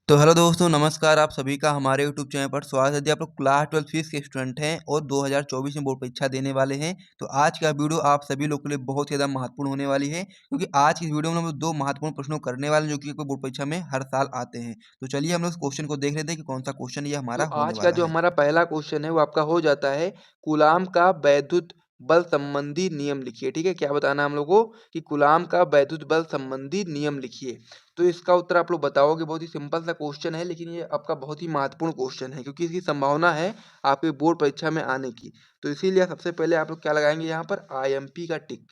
तो हेलो दोस्तों, नमस्कार। आप सभी का हमारे यूट्यूब चैनल पर स्वागत है। यदि आप लोग क्लास 12 फिजिक्स के स्टूडेंट हैं और 2024 में बोर्ड परीक्षा देने वाले हैं, तो आज का वीडियो आप सभी लोगों के लिए बहुत ही ज़्यादा महत्वपूर्ण होने वाली है, क्योंकि आज की इस वीडियो में हम लोग 2 महत्वपूर्ण प्रश्नों करने वाले हैं, जो कि बोर्ड परीक्षा में हर साल आते हैं। तो चलिए हम लोग इस क्वेश्चन को देख लेते हैं कि कौन-सा क्वेश्चन ये तो हमारा होने आज का वाला जो है। हमारा पहला क्वेश्चन है वो आपका हो जाता है कूलाम का वैद्युत बल संबंधी नियम लिखिए। ठीक है, क्या बताना है हम लोग को कि कूलाम का वैद्युत बल संबंधी नियम लिखिए। तो इसका उत्तर आप लोग बताओगे। बहुत ही सिंपल सा क्वेश्चन है, लेकिन ये आपका बहुत ही महत्वपूर्ण क्वेश्चन है, क्योंकि इसकी संभावना है आपके बोर्ड परीक्षा में आने की। तो इसीलिए सबसे पहले आप लोग क्या लगाएंगे यहाँ पर IMP का टिक।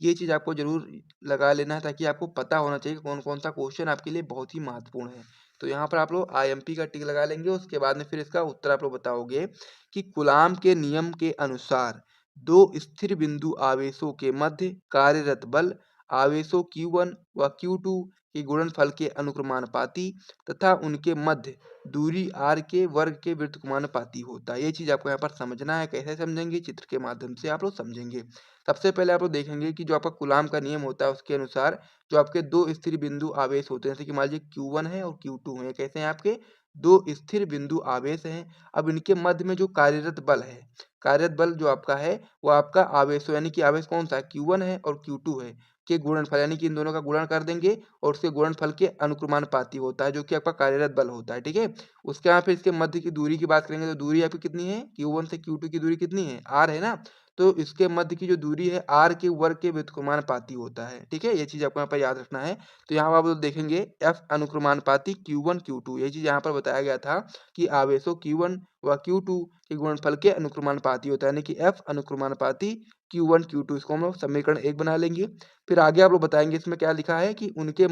ये चीज़ आपको ज़रूर लगा लेना है, ताकि आपको पता होना चाहिए कि कौन-कौन सा क्वेश्चन आपके लिए बहुत ही महत्वपूर्ण है। तो यहाँ पर आप लोग IMP का टिक लगा लेंगे, उसके बाद में फिर इसका उत्तर आप लोग बताओगे कि कूलाम के नियम के अनुसार 2 स्थिर बिंदु आवेशों के मध्य कार्यरत बल आवेशों Q1 व Q2 के गुणनफल के अनुक्रमानुपाती तथा उनके मध्य दूरी r के वर्ग के व्युत्क्रमानुपाती होता है। ये चीज़ आपको यहाँ पर समझना है। कैसे समझेंगे? चित्र के माध्यम से आप लोग समझेंगे। सबसे पहले आप लोग देखेंगे कि जो आपका कूलाम का नियम होता है, उसके अनुसार जो आपके 2 स्थिर बिंदु आवेश होते हैं, जैसे कि मान लीजिए Q1 है और Q2 है। कैसे हैं आपके? 2 स्थिर बिंदु आवेश हैं। अब इनके मध्य में जो कार्यरत बल है, कार्यरत बल जो आपका है वो आपका आवेशों, यानी कि आवेश कौन-सा है? Q1 है और Q2 है, के गुणनफल, यानी कि इन दोनों का गुणन कर देंगे और उसके गुणनफल के अनुक्रमानुपाती होता है, जो कि आपका कार्यरत बल होता है। ठीक है? उसके बाद फिर इसके मध्य की दूरी की बात करेंगे, तो दूरी आपकी कितनी है? Q1 से Q2 की दूरी कितनी है? R है ना? तो इसके मध्य की जो दूरी है r के वर्ग के व्युत्क्रमानुपाती होता है। ठीक है, ये चीज आपको यहाँ पर याद रखना है। तो यहाँ पर आप लोग देखेंगे f अनुक्रमानुपाती Q1 Q2, ये चीज यहाँ पर बताया गया था कि आवेशों Q1 व Q2 के गुणनफल के अनुक्रमानुपाती होता है, यानी कि f अनुक्रमानुपाती Q1 Q2। इसको हम लोग समीकरण 1 बना लेंगे। फिर आगे आप लोग बताएंगे इसमें क्या लिखा है कि उनके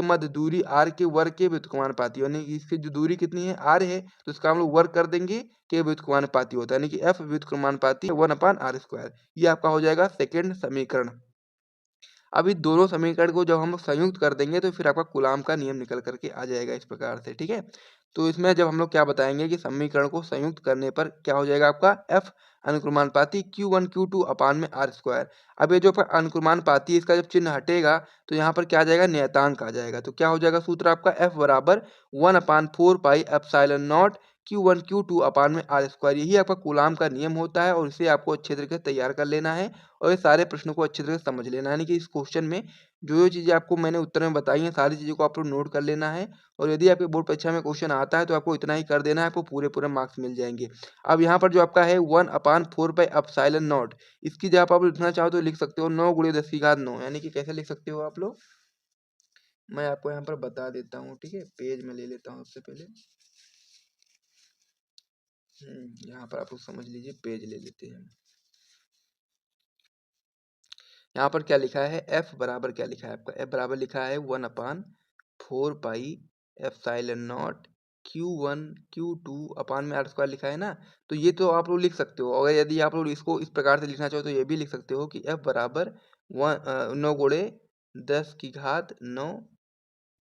मध्य दूरी r के वर्ग के व्युत्क्रमानुपाती, यानी कि इसकी जो दूरी कितनी है? r है, तो इसका हम लोग वर्ग कर देंगे के व्युत्क्रमानुपाती होता है, यानी कि f व्युत्क्रमानुपाती 1/r²। ये आपका हो जाएगा सेकंड समीकरण। अब इन दोनों समीकरण को जब हम लोग संयुक्त कर देंगे, तो फिर आपका कूलाम का नियम निकल करके आ जाएगा इस प्रकार से। ठीक है, तो इसमें जब हम लोग क्या बताएंगे कि समीकरण को संयुक्त करने पर क्या हो जाएगा आपका f अनुक्रमानुपाती Q1 Q2 अपान में r²। अब ये जो आपका अनुक्रमानुपाती है, इसका जब चिन्ह हटेगा तो यहाँ पर क्या आ जाएगा? नियतांक आ जाएगा। तो क्या हो जाएगा सूत्र आपका? f बराबर 1/4 pi epsilon not Q1 Q2 अपान में r²। यही आपका कूलाम का नियम होता है, और इसे आपको अच्छे तरीके से तैयार कर लेना है और ये सारे प्रश्नों को अच्छे तरह से समझ लेना है। यानी कि इस क्वेश्चन में जो चीज़ें आपको मैंने उत्तर में बताई हैं, सारी चीज़ों को आप लोग नोट कर लेना है। और यदि आपके बोर्ड परीक्षा में क्वेश्चन आता है, तो आपको इतना ही कर देना है, आपको पूरे मार्क्स मिल जाएंगे। अब यहाँ पर जो आपका है 1/4 पाई एप्सिलॉन नॉट, इसकी जगह आप लिखना चाहो तो लिख सकते हो 9 × 10⁹ 9, यानी कि कैसे लिख सकते हो आप लोग? मैं आपको यहाँ पर बता देता हूँ। ठीक है, पेज में ले लेता हूँ सबसे पहले। यहाँ पर आप लोग समझ लीजिए, पेज ले लेते हैं। यहाँ पर क्या लिखा है? f बराबर क्या लिखा है आपका? f बराबर लिखा है 1/4 pi epsilon not Q1 Q2 अपान में r² लिखा है ना। तो ये तो आप लोग लिख सकते हो। अगर यदि आप लोग इसको इस प्रकार से लिखना चाहो, तो ये भी लिख सकते हो कि f बराबर 9 × 10⁹ 9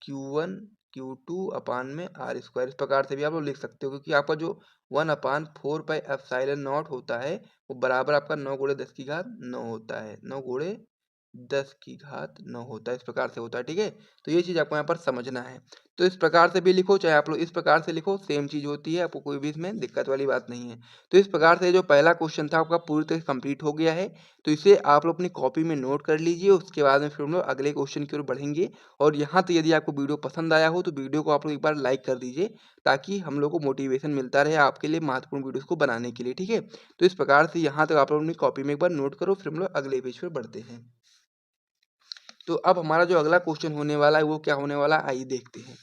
Q1 Q2 अपान में r²। इस प्रकार से भी आप लोग लिख सकते हो, क्योंकि आपका जो 1/4 पाई एप्सिलॉन नॉट होता है, वो बराबर आपका 9 × 10⁹ 9 होता है। 9 × 10⁹ 9 होता है, इस प्रकार से होता है। ठीक है, तो ये चीज़ आपको यहाँ पर समझना है। तो इस प्रकार से भी लिखो, चाहे आप लोग इस प्रकार से लिखो, सेम चीज़ होती है, आपको कोई भी इसमें दिक्कत वाली बात नहीं है। तो इस प्रकार से जो पहला क्वेश्चन था आपका पूरी तरह से कंप्लीट हो गया है। तो इसे आप लोग अपनी कॉपी में नोट कर लीजिए। उसके बाद में फिर हम लोग अगले क्वेश्चन की ओर बढ़ेंगे। और यहाँ तक यदि आपको वीडियो पसंद आया हो, तो वीडियो को आप लोग एक बार लाइक कर दीजिए, ताकि हम लोग को मोटिवेशन मिलता रहे आपके लिए महत्वपूर्ण वीडियोस को बनाने के लिए। ठीक है, तो इस प्रकार से यहाँ तक आप लोग अपनी कॉपी में एक बार नोट करो, फिर हम लोग अगले पेज पर बढ़ते हैं। तो अब हमारा जो अगला क्वेश्चन होने वाला है, वो क्या होने वाला है, आइए देखते हैं।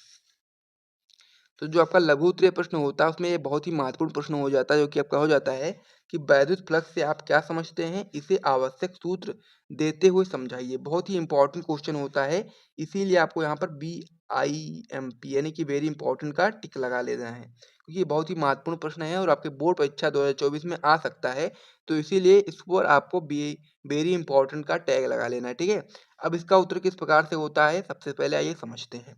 तो जो आपका लघु उत्तरीय प्रश्न होता है, उसमें ये बहुत ही महत्वपूर्ण प्रश्न हो जाता है, जो कि आपका हो जाता है कि वैद्युत फ्लक्स से आप क्या समझते हैं, इसे आवश्यक सूत्र देते हुए समझाइए। बहुत ही इंपॉर्टेंट क्वेश्चन होता है, इसीलिए आपको यहाँ पर BIMP यानी कि वेरी इंपॉर्टेंट का टिक लगा लेना है, क्योंकि ये बहुत ही महत्वपूर्ण प्रश्न है और आपके बोर्ड परीक्षा 2024 में आ सकता है। तो इसीलिए इस पर आपको वेरी इंपॉर्टेंट का टैग लगा लेना है। ठीक है, अब इसका उत्तर किस प्रकार से होता है, सबसे पहले आइए समझते हैं।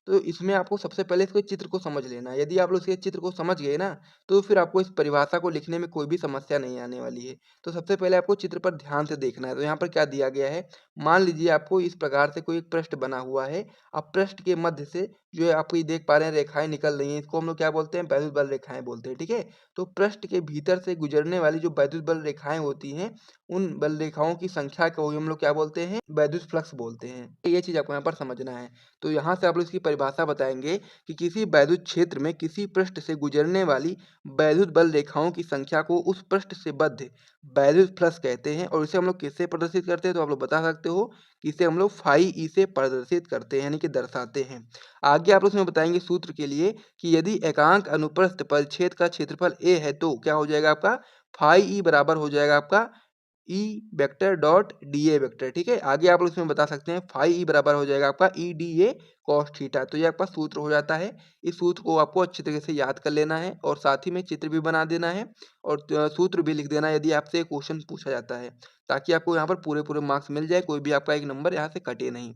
तो इसमें आपको सबसे पहले इसके चित्र को समझ लेना है। यदि आप लोग इसके चित्र को समझ गए ना, तो फिर आपको इस परिभाषा को लिखने में कोई भी समस्या नहीं आने वाली है। तो सबसे पहले आपको चित्र पर ध्यान से देखना है। तो यहाँ पर क्या दिया गया है, मान लीजिए आपको इस प्रकार से कोई एक पृष्ठ बना हुआ है। अब पृष्ठ के मध्य से जो है आपको ये देख पा रहे हैं रेखाएँ निकल रही हैं, इसको हम लोग क्या बोलते हैं, वैद्युत बल रेखाएँ बोलते हैं, ठीक है? तो पृष्ठ के भीतर से गुजरने वाली जो वैद्युत बल रेखाएँ होती हैं, उन बल रेखाओं की संख्या को ही हम लोग क्या बोलते हैं, वैद्युत फ्लक्स बोलते हैं। ये चीज़ आपको यहाँ पर समझना है। तो यहाँ से आप लोग इसकी परिभाषा बताएँगे कि किसी वैद्युत क्षेत्र में किसी पृष्ठ से गुजरने वाली वैद्युत बल रेखाओं की संख्या को उस पृष्ठ से बद्ध वैद्युत फ्लक्स कहते हैं। और इसे हम लोग किससे प्रदर्शित करते हैं, तो आप लोग बता सकते हो कि इसे हम लोग फाई ई से प्रदर्शित करते हैं, यानी कि दर्शाते हैं। आगे आप लोग इसमें बताएंगे सूत्र के लिए कि यदि एकांक अनुप्रस्थ परिच्छेद का क्षेत्रफल ए है तो क्या हो जाएगा आपका, फाई ई बराबर हो जाएगा आपका E vector dot D A vector, ठीक है। आगे आप लोग इसमें बता सकते हैं फाई ई बराबर हो जाएगा आपका E D A cos theta. तो ये आपका सूत्र हो जाता है। इस सूत्र को आपको अच्छी तरीके से याद कर लेना है और साथ ही में चित्र भी बना देना है और सूत्र भी लिख देना है यदि आपसे क्वेश्चन पूछा जाता है, ताकि आपको यहाँ पर पूरे पूरे मार्क्स मिल जाए, कोई भी आपका एक नंबर यहाँ से कटे नहीं।